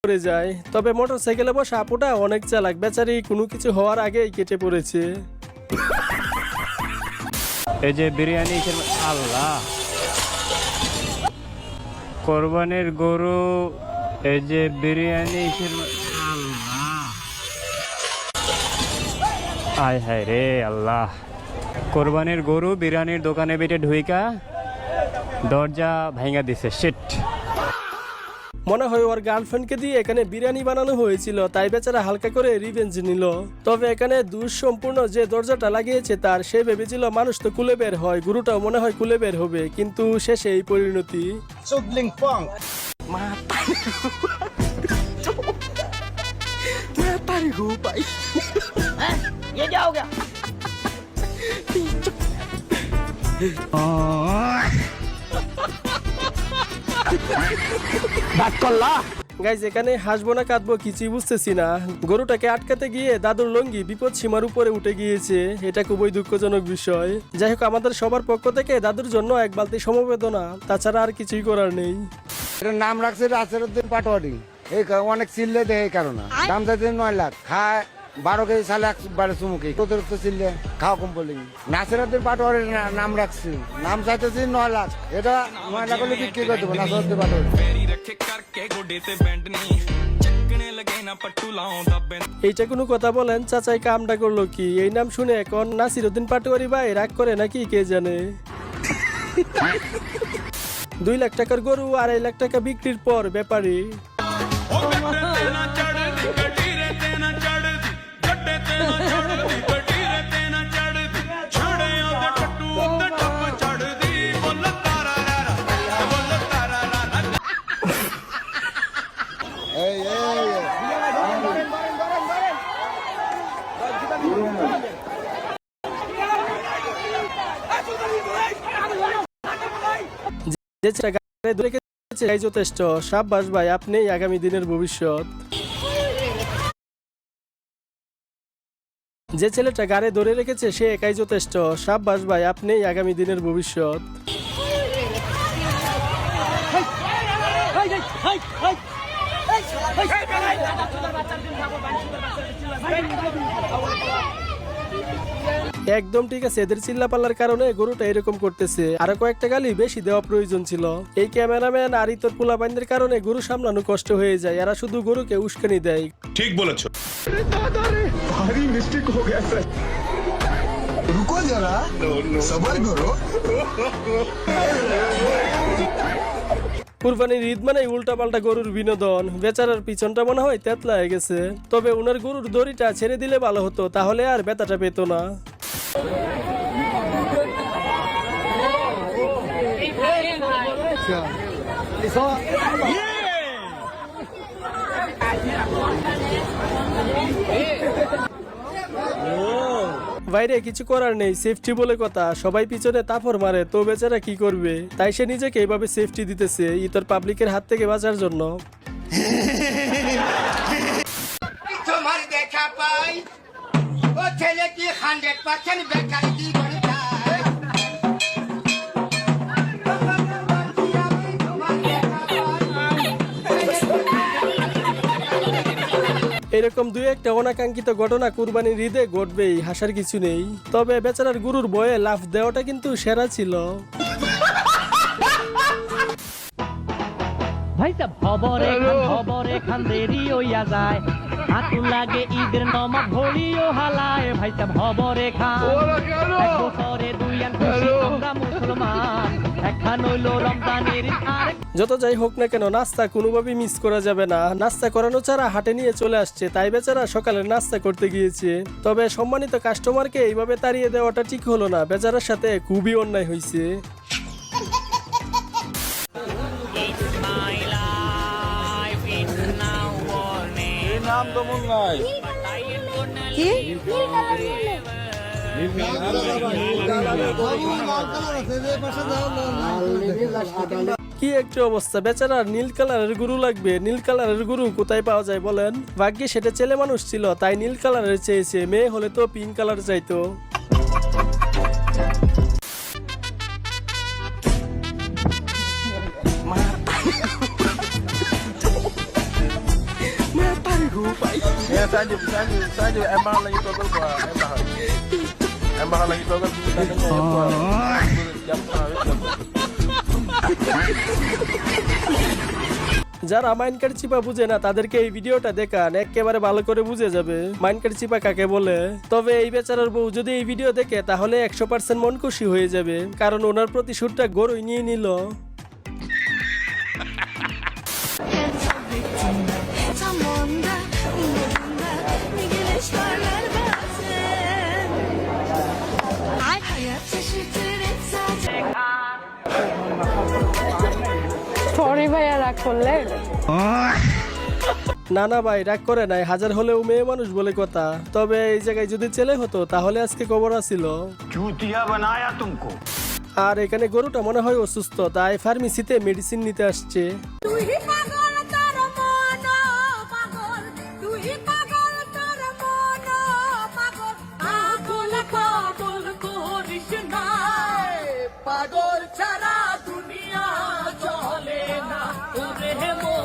পড়ে যায়। তবে মোটরসাইকেলে বসা আপুটা অনেক চালাক, বেচারি কোনো কিছু হওয়ার আগেই কেটে পড়েছে। এই যে বিরিয়ানি, আল্লাহ, কোরবানির গরু, এই যে বিরিয়ানি, আল্লাহ, আয় হায় রে আল্লাহ। কোরবানির গরু বিরিয়ানির দোকানে বেটে ঢুইকা দরজা ভাঙা দিছে, শিট। মনে হয় ওর গার্লফ্রেন্ডকে দিয়ে এখানে বিরিয়ানি বানানো হয়েছিল, তাই বেচারা হালকা করে রিভেঞ্জ নিল। তবে এখানে দুঃসম্পূর্ণ যে দরজাটা লাগিয়েছে তার, সে ভেবেছিল মানুষ তো কুলে বের হয়, গুরুটাও মনে হয় কুলে বের হবে, কিন্তু শেষে এই পরিণতি। গাইজ এখানে হাসবো না কাঁদবো কিছুই বুঝতেছি না। গরুটাকে আটকাতে গিয়ে দাদুর লঙ্গি বিপদ সীমার উপরে উঠে গিয়েছে, এটা খুবই দুঃখজনক বিষয়। যাই হোক, আমাদের সবার পক্ষ থেকে দাদুর জন্য এক বালতি সমবেদনা, তাছাড়া আর কিছুই করার নেই। এটার নাম রাখছে নাসিরউদ্দিন পাটোয়ারি। এই অনেক চিল্লে দেয় এই কারণে, দাম চাইছে 9 লাখ, খায় 12 কেজি সালে 12 চুমুকি, অতিরিক্ত চিল্লে খাওয়া কম বলি। নাসিরউদ্দিন পাটোয়ারির নাম রাখছি, নাম চাইতেছি 9 লাখ। এটা 9 লাখ হলে বিক্রি করে দেবো নাসিরউদ্দিন পাটোয়ারি। এইটা কোনো কথা বলেন? চাচাই কামটা করলো কি? এই নাম শুনে এখন নাসিরউদ্দিন পাটোয়ারি ভাই রাগ করে নাকি কে জানে। 2 লাখ টাকার গরু 2.5 লাখ টাকা বিক্রির পর ব্যাপারী যে ছেলেটা ধরে রেখেছে এই যথেষ্ট। সাব্বাস ভাই, আপনি আগামী দিনের ভবিষ্যৎ। যে ছেলেটা গাড়ি ধরে রেখেছে সে একাই যথেষ্ট। সাব্বাস ভাই, আপনি আগামী দিনের ভবিষ্যৎ। একদম ঠিক আছে, এদের চিল্লাপাল্লার কারণে গরুটা এরকম করতেছে। আরো কয়েকটা গালি বেশি দেওয়া প্রয়োজন ছিল। এই ক্যামেরাম্যান আর ইতর পোলাপাইনদের কারণে গরু সামলানো কষ্ট হয়ে যায়, এরা শুধু গরুকে উস্কানি দেয়। ঠিক বলেছো। भारी मिस्टेक हो गया सर, रुको जरा, सबर करो। কুরবানির ঈদ মানে উল্টা পাল্টা গরুর বিনোদন। বেচারার পিছনটা মনে হয় তেতলা হয়ে গেছে। তবে ওনার গরুর দড়িটা ছেড়ে দিলে ভালো হতো, তাহলে আর ব্যথাটা পেত না। বাইরে কিছু করার নেই, সেফটি বলে কথা। সবাই পিছনে তাফর মারে, তো বেচারা কি করবে? তাই সে নিজেকে এইভাবে সেফটি দিতেছে ইতর পাবলিকের হাত থেকে বাঁচার জন্য। তোমার দেখা পাই ও ছেলে কি 100% বেকারি কি করে যায়। এরকম 2-1টা অনাকাঙ্ক্ষিত ঘটনা কুরবানির ঈদে ঘটবেই, হাসার কিছু নেই। তবে বেচারার গুরুর বয়ে লাফ দেওয়াটা কিন্তু সেরা ছিল। ভাই সাহেব খবরে খান দেরি হইয়া যায়, হাতু লাগে ঈদের নমাজ ভরিও হালায়। ভাই সাহেব খবরে খান, এক বছরে 2 আন খুশি আমরা মুসলমান, একখান হইলো রমজানের আর। যত যাই হোক না কেন, নাস্তা কোনোভাবেই মিস করা যাবে না। নাস্তা করানো ছাড়া হাটে নিয়ে চলে আসছে, তাই বেচারা সকালে নাস্তা করতে গিয়েছে। তবে সম্মানিত কাস্টমারকে এইভাবে তাড়িয়ে দেওয়াটা ঠিক হলো না, বেচারার সাথে খুবই অন্যায় হয়েছে। নাম তো মন নাই কি একটা অবস্থা, বেচারার নীল কালারের গরু লাগবে। নীল কালারের গরু কোথায় পাওয়া যায় বলেন? ভাগ্যে সেটা ছেলে মানুষ ছিল, তাই নীল কালারের চেয়েছে। মেয়ে হলে তো পিঙ্ক কালার চাইতো। যারা মাইনকার চিপা বুঝে না তাদেরকে এই ভিডিওটা দেখান, একেবারে ভালো করে বুঝে যাবে মাইনকার চিপা কাকে বলে। তবে এই বেচারার বউ যদি এই ভিডিও দেখে তাহলে 100% মন খুশি হয়ে যাবে, কারণ ওনার প্রতিশোধটা গরুই নিয়ে নিল। সরি ভাইয়া, রাগ করলেন? না না ভাই, রাগ করে নাই, হাজার হলেও মেয়ে মানুষ বলে কথা। তবে এই জায়গায় যদি ছেলে হতো তাহলে আজকে খবর আছিল। আর এখানে গরুটা মনে হয় অসুস্থ, তাই ফার্মেসিতে মেডিসিন নিতে আসছে। পাগল ছাড়া দুনিয়া চলে না ওরে মো